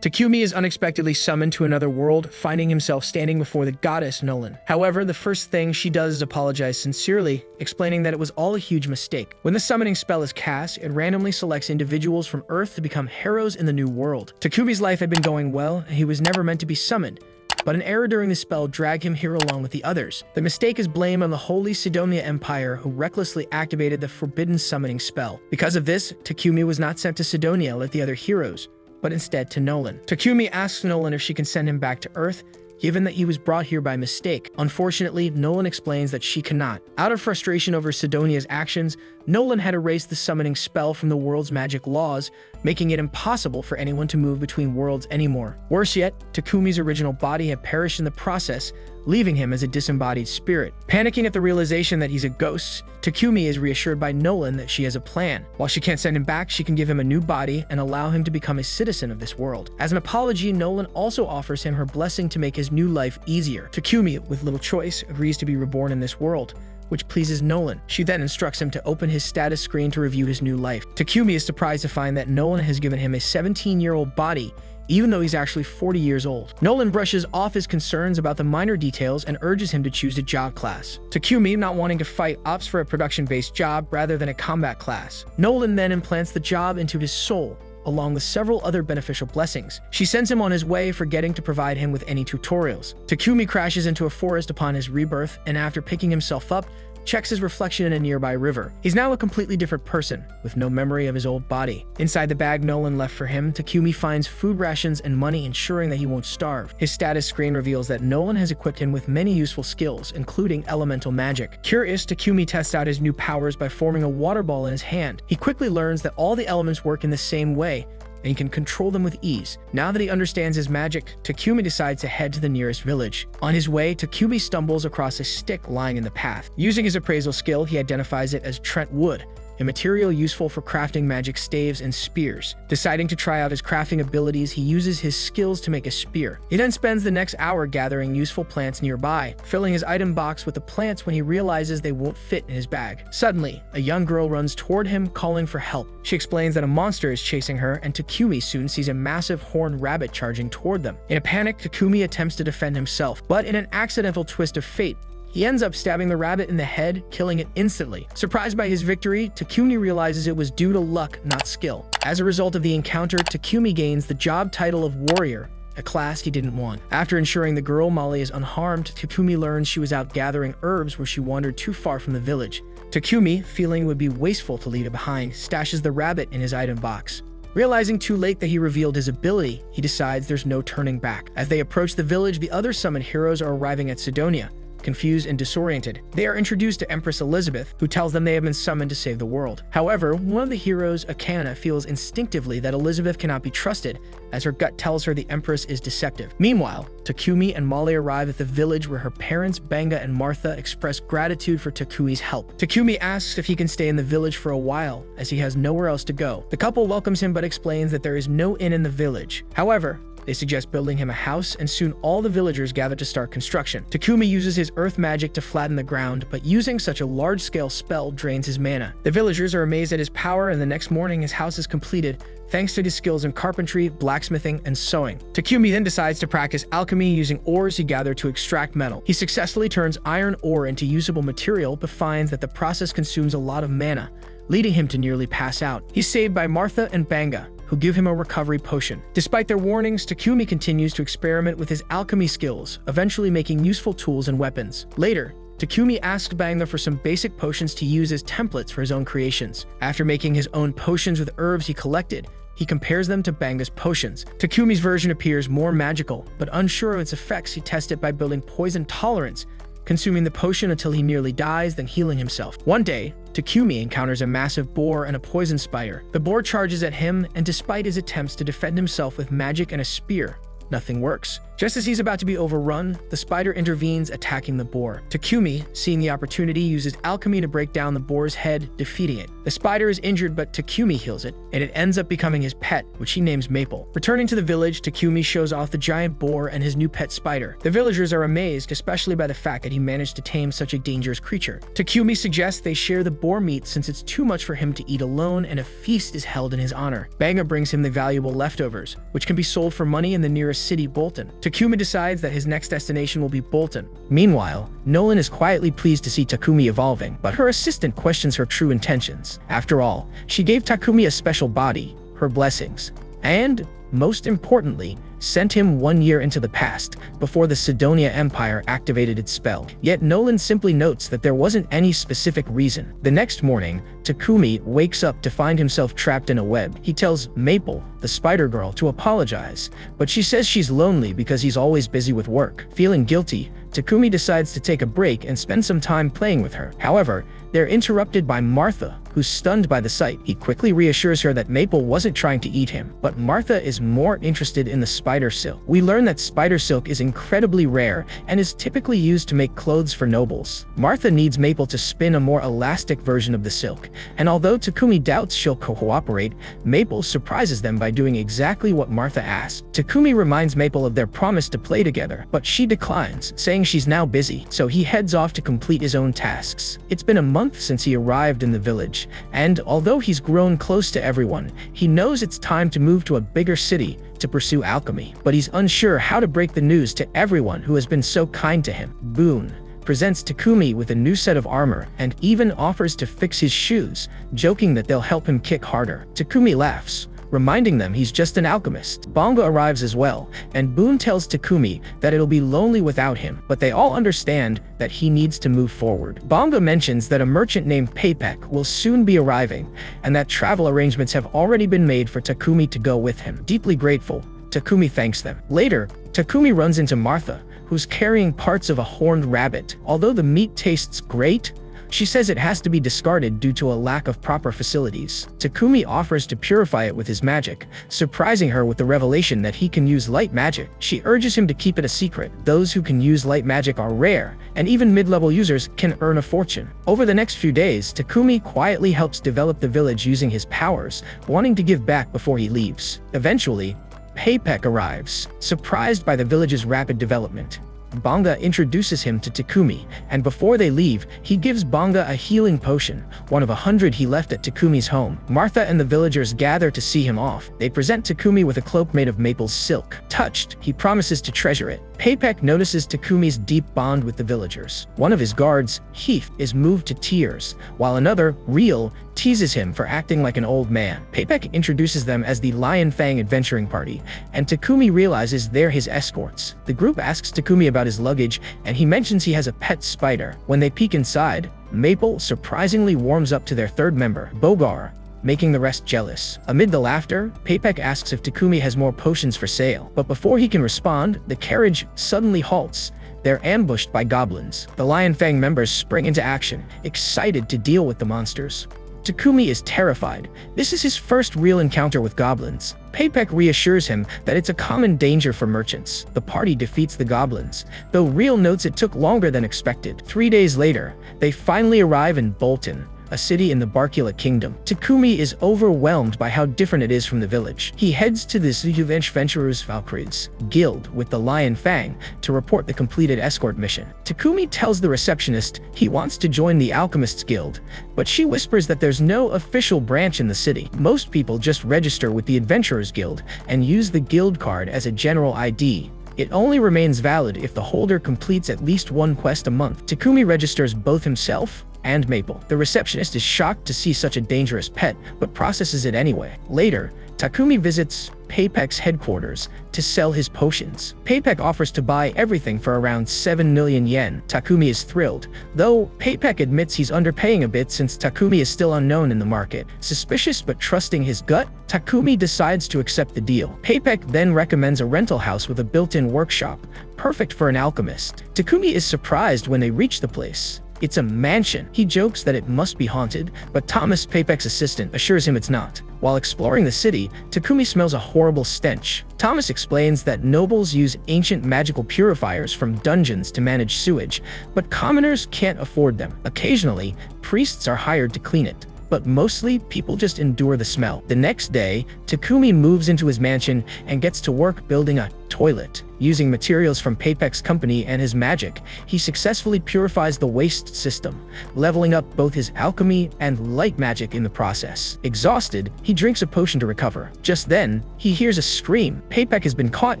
Takumi is unexpectedly summoned to another world, finding himself standing before the goddess Nolan. However, the first thing she does is apologize sincerely, explaining that it was all a huge mistake. When the summoning spell is cast, it randomly selects individuals from Earth to become heroes in the new world. Takumi's life had been going well, and he was never meant to be summoned, but an error during the spell dragged him here along with the others. The mistake is blamed on the Holy Sidonia Empire, who recklessly activated the forbidden summoning spell. Because of this, Takumi was not sent to Sidonia like the other heroes, but instead to Nolan. Takumi asks Nolan if she can send him back to Earth, given that he was brought here by mistake. Unfortunately, Nolan explains that she cannot. Out of frustration over Sidonia's actions, Nolan had erased the summoning spell from the world's magic laws, making it impossible for anyone to move between worlds anymore. Worse yet, Takumi's original body had perished in the process, leaving him as a disembodied spirit. Panicking at the realization that he's a ghost, Takumi is reassured by Nolan that she has a plan. While she can't send him back, she can give him a new body and allow him to become a citizen of this world. As an apology, Nolan also offers him her blessing to make his new life easier. Takumi, with little choice, agrees to be reborn in this world, which pleases Nolan. She then instructs him to open his status screen to review his new life. Takumi is surprised to find that Nolan has given him a 17-year-old body, even though he's actually 40 years old. Nolan brushes off his concerns about the minor details and urges him to choose a job class. Takumi, not wanting to fight, opts for a production-based job rather than a combat class. Nolan then implants the job into his soul, along with several other beneficial blessings. She sends him on his way, forgetting to provide him with any tutorials. Takumi crashes into a forest upon his rebirth, and after picking himself up, checks his reflection in a nearby river. He's now a completely different person, with no memory of his old body. Inside the bag Nolan left for him, Takumi finds food rations and money, ensuring that he won't starve. His status screen reveals that Nolan has equipped him with many useful skills, including elemental magic. Curious, Takumi tests out his new powers by forming a water ball in his hand. He quickly learns that all the elements work in the same way, and he can control them with ease. Now that he understands his magic, Takumi decides to head to the nearest village. On his way, Takumi stumbles across a stick lying in the path. Using his appraisal skill, he identifies it as Trent wood, a material useful for crafting magic staves and spears. Deciding to try out his crafting abilities, he uses his skills to make a spear. He then spends the next hour gathering useful plants nearby, filling his item box with the plants when he realizes they won't fit in his bag. Suddenly, a young girl runs toward him, calling for help. She explains that a monster is chasing her, and Takumi soon sees a massive horned rabbit charging toward them. In a panic, Takumi attempts to defend himself, but in an accidental twist of fate, he ends up stabbing the rabbit in the head, killing it instantly. Surprised by his victory, Takumi realizes it was due to luck, not skill. As a result of the encounter, Takumi gains the job title of warrior, a class he didn't want. After ensuring the girl Molly is unharmed, Takumi learns she was out gathering herbs where she wandered too far from the village. Takumi, feeling it would be wasteful to leave it behind, stashes the rabbit in his item box. Realizing too late that he revealed his ability, he decides there's no turning back. As they approach the village, the other summoned heroes are arriving at Sidonia. Confused and disoriented, they are introduced to Empress Elizabeth, who tells them they have been summoned to save the world. However, one of the heroes, Akana, feels instinctively that Elizabeth cannot be trusted, as her gut tells her the Empress is deceptive. Meanwhile, Takumi and Molly arrive at the village where her parents, Banga and Martha, express gratitude for Takumi's help. Takumi asks if he can stay in the village for a while, as he has nowhere else to go. The couple welcomes him but explains that there is no inn in the village. However, they suggest building him a house, and soon all the villagers gather to start construction. Takumi uses his earth magic to flatten the ground, but using such a large-scale spell drains his mana. The villagers are amazed at his power, and the next morning his house is completed, thanks to his skills in carpentry, blacksmithing, and sewing. Takumi then decides to practice alchemy using ores he gathered to extract metal. He successfully turns iron ore into usable material, but finds that the process consumes a lot of mana, leading him to nearly pass out. He's saved by Martha and Banga, who give him a recovery potion. Despite their warnings, Takumi continues to experiment with his alchemy skills, eventually making useful tools and weapons. Later, Takumi asks Banga for some basic potions to use as templates for his own creations. After making his own potions with herbs he collected, he compares them to Banga's potions. Takumi's version appears more magical, but unsure of its effects, he tests it by building poison tolerance, consuming the potion until he nearly dies, then healing himself. One day, Takumi encounters a massive boar and a poison spider. The boar charges at him, and despite his attempts to defend himself with magic and a spear, nothing works. Just as he's about to be overrun, the spider intervenes, attacking the boar. Takumi, seeing the opportunity, uses alchemy to break down the boar's head, defeating it. The spider is injured, but Takumi heals it, and it ends up becoming his pet, which he names Maple. Returning to the village, Takumi shows off the giant boar and his new pet spider. The villagers are amazed, especially by the fact that he managed to tame such a dangerous creature. Takumi suggests they share the boar meat since it's too much for him to eat alone, and a feast is held in his honor. Banga brings him the valuable leftovers, which can be sold for money in the nearest city, Bolton. Takumi decides that his next destination will be Bolton. Meanwhile, Nolan is quietly pleased to see Takumi evolving, but her assistant questions her true intentions. After all, she gave Takumi a special body, her blessings, and, most importantly, sent him 1 year into the past, before the Sidonia Empire activated its spell. Yet Nolan simply notes that there wasn't any specific reason. The next morning, Takumi wakes up to find himself trapped in a web. He tells Maple, the spider girl, to apologize, but she says she's lonely because he's always busy with work. Feeling guilty, Takumi decides to take a break and spend some time playing with her. However, they're interrupted by Martha, who's stunned by the sight. He quickly reassures her that Maple wasn't trying to eat him, but Martha is more interested in the spider silk. We learn that spider silk is incredibly rare and is typically used to make clothes for nobles. Martha needs Maple to spin a more elastic version of the silk, and although Takumi doubts she'll cooperate, Maple surprises them by doing exactly what Martha asked. Takumi reminds Maple of their promise to play together, but she declines, saying she's now busy, so he heads off to complete his own tasks. It's been a month since he arrived in the village, and although he's grown close to everyone, he knows it's time to move to a bigger city to pursue alchemy. But he's unsure how to break the news to everyone who has been so kind to him. Boone presents Takumi with a new set of armor and even offers to fix his shoes, joking that they'll help him kick harder. Takumi laughs, reminding them he's just an alchemist. Bonga arrives as well, and Boone tells Takumi that it'll be lonely without him, but they all understand that he needs to move forward. Bonga mentions that a merchant named Paypek will soon be arriving, and that travel arrangements have already been made for Takumi to go with him. Deeply grateful, Takumi thanks them. Later, Takumi runs into Martha, who's carrying parts of a horned rabbit. Although the meat tastes great, she says it has to be discarded due to a lack of proper facilities. Takumi offers to purify it with his magic, surprising her with the revelation that he can use light magic. She urges him to keep it a secret. Those who can use light magic are rare, and even mid-level users can earn a fortune. Over the next few days, Takumi quietly helps develop the village using his powers, wanting to give back before he leaves. Eventually, Paypek arrives, surprised by the village's rapid development. Bonga introduces him to Takumi, and before they leave, he gives Bonga a healing potion, one of 100 he left at Takumi's home. Martha and the villagers gather to see him off. They present Takumi with a cloak made of Maple's silk. Touched, he promises to treasure it. Paypek notices Takumi's deep bond with the villagers. One of his guards, Heath, is moved to tears, while another, Real, teases him for acting like an old man. Paypek introduces them as the Lion Fang adventuring party, and Takumi realizes they're his escorts. The group asks Takumi about his luggage, and he mentions he has a pet spider. When they peek inside, Maple surprisingly warms up to their third member, Bogar, making the rest jealous. Amid the laughter, Paypek asks if Takumi has more potions for sale, but before he can respond, the carriage suddenly halts. They're ambushed by goblins. The Lion Fang members spring into action, excited to deal with the monsters. Takumi is terrified. This is his first real encounter with goblins. Paypek reassures him that it's a common danger for merchants. The party defeats the goblins, though Real notes it took longer than expected. 3 days later, they finally arrive in Bolton, a city in the Barkula Kingdom. Takumi is overwhelmed by how different it is from the village. He heads to the Adventurers Valkyries Guild with the Lion Fang to report the completed escort mission. Takumi tells the receptionist he wants to join the Alchemists Guild, but she whispers that there's no official branch in the city. Most people just register with the Adventurers Guild and use the guild card as a general ID. It only remains valid if the holder completes at least one quest a month. Takumi registers both himself and Maple. The receptionist is shocked to see such a dangerous pet, but processes it anyway. Later, Takumi visits Paypek's headquarters to sell his potions. Paypek offers to buy everything for around 7 million yen. Takumi is thrilled, though Paypek admits he's underpaying a bit since Takumi is still unknown in the market. Suspicious but trusting his gut, Takumi decides to accept the deal. Paypek then recommends a rental house with a built-in workshop, perfect for an alchemist. Takumi is surprised when they reach the place. It's a mansion. He jokes that it must be haunted, but Thomas, Paypek's assistant, assures him it's not. While exploring the city, Takumi smells a horrible stench. Thomas explains that nobles use ancient magical purifiers from dungeons to manage sewage, but commoners can't afford them. Occasionally, priests are hired to clean it, but mostly people just endure the smell. The next day, Takumi moves into his mansion and gets to work building a toilet. Using materials from Papek's company and his magic, he successfully purifies the waste system, leveling up both his alchemy and light magic in the process. Exhausted, he drinks a potion to recover. Just then, he hears a scream. Papek has been caught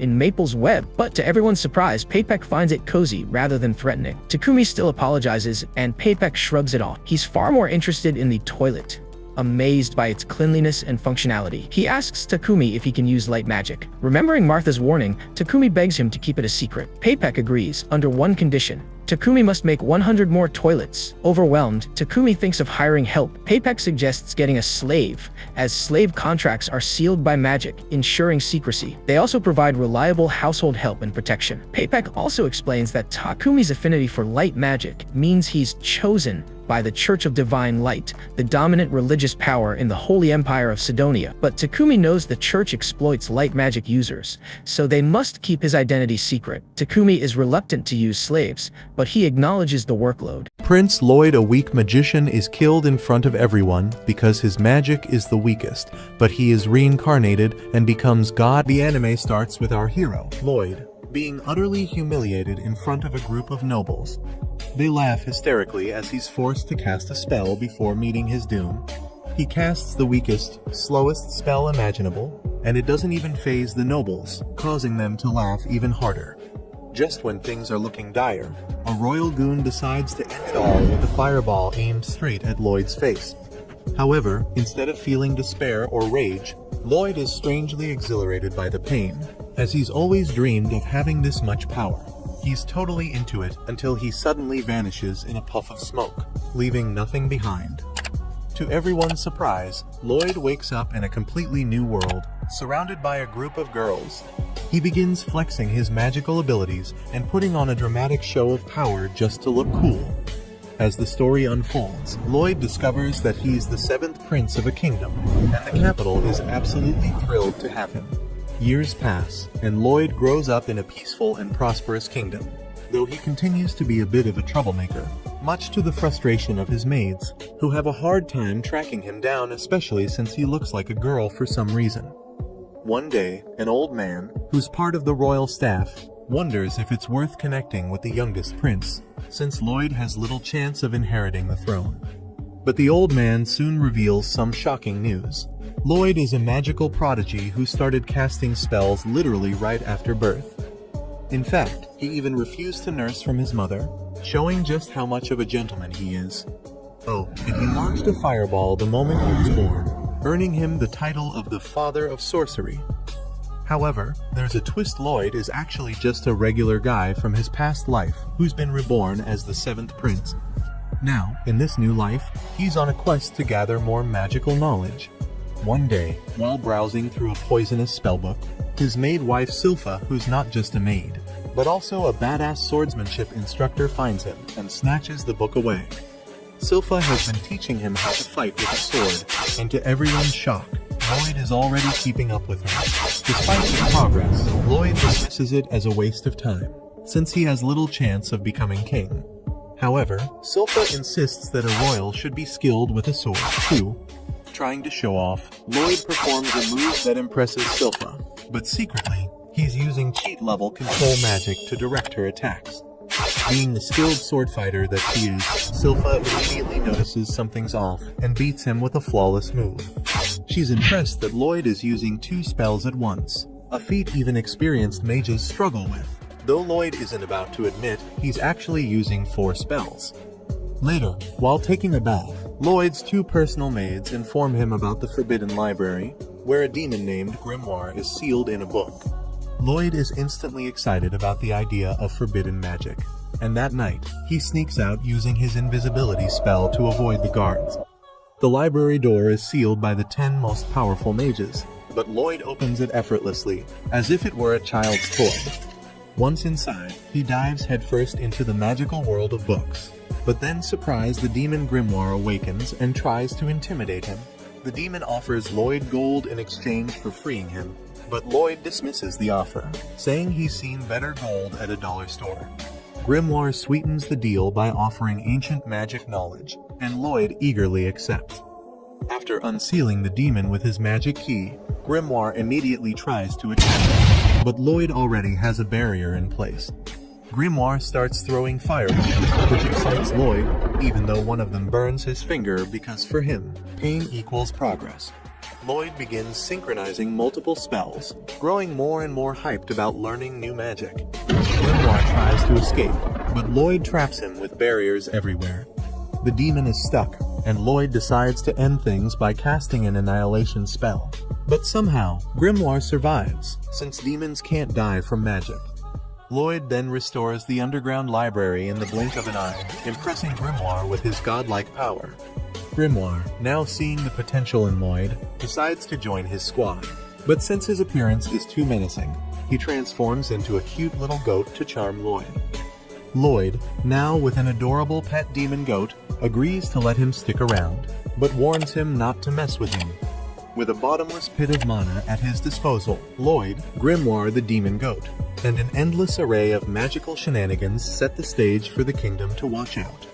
in Maple's web, but to everyone's surprise, Papek finds it cozy rather than threatening. Takumi still apologizes, and Papek shrugs it off. He's far more interested in the toilet, amazed by its cleanliness and functionality. He asks Takumi if he can use light magic. Remembering Martha's warning, Takumi begs him to keep it a secret. Papek agrees, under one condition. Takumi must make 100 more toilets. Overwhelmed, Takumi thinks of hiring help. Papek suggests getting a slave, as slave contracts are sealed by magic, ensuring secrecy. They also provide reliable household help and protection. Papek also explains that Takumi's affinity for light magic means he's chosen by the Church of Divine Light, the dominant religious power in the Holy Empire of Sidonia. But Takumi knows the church exploits light magic users, so they must keep his identity secret. Takumi is reluctant to use slaves, but he acknowledges the workload. Prince Lloyd, a weak magician, is killed in front of everyone because his magic is the weakest, but he is reincarnated and becomes God. The anime starts with our hero, Lloyd, being utterly humiliated in front of a group of nobles. They laugh hysterically as he's forced to cast a spell before meeting his doom. He casts the weakest, slowest spell imaginable, and it doesn't even faze the nobles, causing them to laugh even harder. Just when things are looking dire, a royal goon decides to end it all with a fireball aimed straight at Lloyd's face. However, instead of feeling despair or rage, Lloyd is strangely exhilarated by the pain, as he's always dreamed of having this much power. He's totally into it until he suddenly vanishes in a puff of smoke, leaving nothing behind. To everyone's surprise, Lloyd wakes up in a completely new world, surrounded by a group of girls. He begins flexing his magical abilities and putting on a dramatic show of power just to look cool. As the story unfolds, Lloyd discovers that he's the 7th prince of a kingdom, and the capital is absolutely thrilled to have him. Years pass, and Lloyd grows up in a peaceful and prosperous kingdom, though he continues to be a bit of a troublemaker, much to the frustration of his maids, who have a hard time tracking him down, especially since he looks like a girl for some reason. One day, an old man, who's part of the royal staff, wonders if it's worth connecting with the youngest prince, since Lloyd has little chance of inheriting the throne. But the old man soon reveals some shocking news. Lloyd is a magical prodigy who started casting spells literally right after birth. In fact, he even refused to nurse from his mother, showing just how much of a gentleman he is. Oh, and he launched a fireball the moment he was born, earning him the title of the Father of Sorcery. However, there's a twist. Lloyd is actually just a regular guy from his past life who's been reborn as the 7th prince. Now, in this new life, he's on a quest to gather more magical knowledge. One day, while browsing through a poisonous spellbook, his maid wife Silpha, who's not just a maid, but also a badass swordsmanship instructor, finds him and snatches the book away. Silpha has been teaching him how to fight with a sword, and to everyone's shock, Lloyd is already keeping up with her. Despite his progress, Lloyd dismisses it as a waste of time, since he has little chance of becoming king. However, Silpha insists that a royal should be skilled with a sword, too. Trying to show off, Lloyd performs a move that impresses Silpha, but secretly, he's using cheat-level control magic to direct her attacks. Being the skilled sword fighter that she is, Silpha immediately notices something's off and beats him with a flawless move. She's impressed that Lloyd is using 2 spells at once, a feat even experienced mages struggle with. Though Lloyd isn't about to admit, he's actually using 4 spells. Later, while taking a bath, Lloyd's 2 personal maids inform him about the Forbidden Library, where a demon named Grimoire is sealed in a book. Lloyd is instantly excited about the idea of forbidden magic, and that night, he sneaks out using his invisibility spell to avoid the guards. The library door is sealed by the 10 most powerful mages, but Lloyd opens it effortlessly, as if it were a child's toy. Once inside, he dives headfirst into the magical world of books. But then, surprised, the demon Grimoire awakens and tries to intimidate him. The demon offers Lloyd gold in exchange for freeing him, but Lloyd dismisses the offer, saying he's seen better gold at a dollar store. Grimoire sweetens the deal by offering ancient magic knowledge, and Lloyd eagerly accepts. After unsealing the demon with his magic key, Grimoire immediately tries to attack, but Lloyd already has a barrier in place. Grimoire starts throwing fireballs, which excites Lloyd, even though one of them burns his finger because for him, pain equals progress. Lloyd begins synchronizing multiple spells, growing more and more hyped about learning new magic. Grimoire tries to escape, but Lloyd traps him with barriers everywhere. The demon is stuck, and Lloyd decides to end things by casting an annihilation spell. But somehow, Grimoire survives, since demons can't die from magic. Lloyd then restores the underground library in the blink of an eye, impressing Grimoire with his godlike power. Grimoire, now seeing the potential in Lloyd, decides to join his squad. But since his appearance is too menacing, he transforms into a cute little goat to charm Lloyd. Lloyd, now with an adorable pet demon goat, agrees to let him stick around, but warns him not to mess with him. With a bottomless pit of mana at his disposal, Lloyd, Grimoire the demon goat, and an endless array of magical shenanigans set the stage for the kingdom to watch out.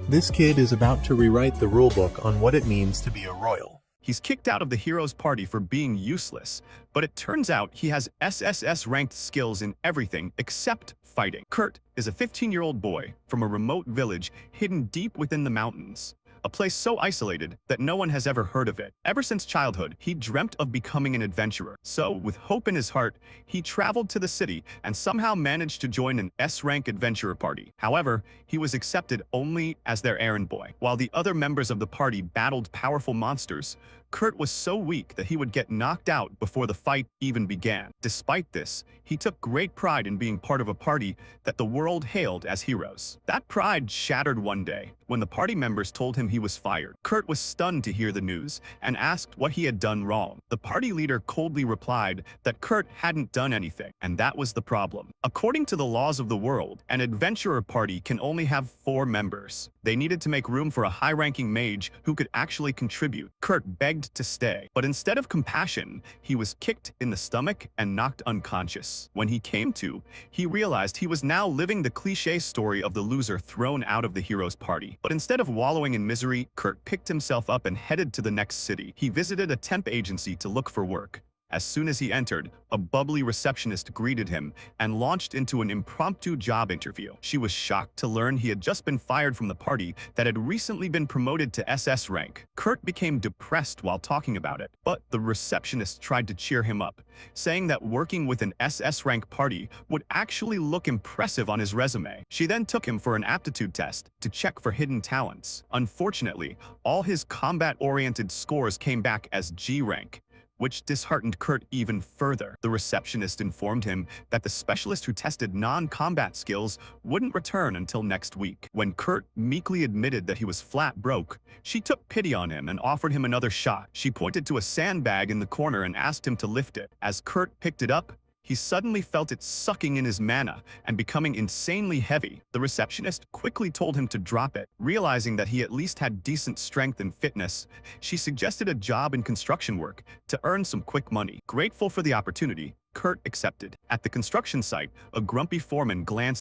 This kid is about to rewrite the rulebook on what it means to be a royal. He's kicked out of the hero's party for being useless, but it turns out he has SSS-ranked skills in everything except fighting. Kurt is a 15-year-old boy from a remote village hidden deep within the mountains, a place so isolated that no one has ever heard of it. Ever since childhood, he dreamt of becoming an adventurer. So, with hope in his heart, he traveled to the city and somehow managed to join an S-rank adventurer party. However, he was accepted only as their errand boy. While the other members of the party battled powerful monsters, Kurt was so weak that he would get knocked out before the fight even began. Despite this, he took great pride in being part of a party that the world hailed as heroes. That pride shattered one day when the party members told him he was fired. Kurt was stunned to hear the news and asked what he had done wrong. The party leader coldly replied that Kurt hadn't done anything, and that was the problem. According to the laws of the world, an adventurer party can only have 4 members. They needed to make room for a high-ranking mage who could actually contribute. Kurt begged to stay, but instead of compassion, he was kicked in the stomach and knocked unconscious. When he came to, he realized he was now living the cliché story of the loser thrown out of the hero's party. But instead of wallowing in misery, Kurt picked himself up and headed to the next city. He visited a temp agency to look for work. As soon as he entered, a bubbly receptionist greeted him and launched into an impromptu job interview. She was shocked to learn he had just been fired from the party that had recently been promoted to SS rank. Kurt became depressed while talking about it, but the receptionist tried to cheer him up, saying that working with an SS rank party would actually look impressive on his resume. She then took him for an aptitude test to check for hidden talents. Unfortunately, all his combat-oriented scores came back as G rank, which disheartened Kurt even further. The receptionist informed him that the specialist who tested non-combat skills wouldn't return until next week. When Kurt meekly admitted that he was flat broke, she took pity on him and offered him another shot. She pointed to a sandbag in the corner and asked him to lift it. As Kurt picked it up, he suddenly felt it sucking in his mana and becoming insanely heavy. The receptionist quickly told him to drop it. Realizing that he at least had decent strength and fitness, she suggested a job in construction work to earn some quick money. Grateful for the opportunity, Kurt accepted. At the construction site, a grumpy foreman glanced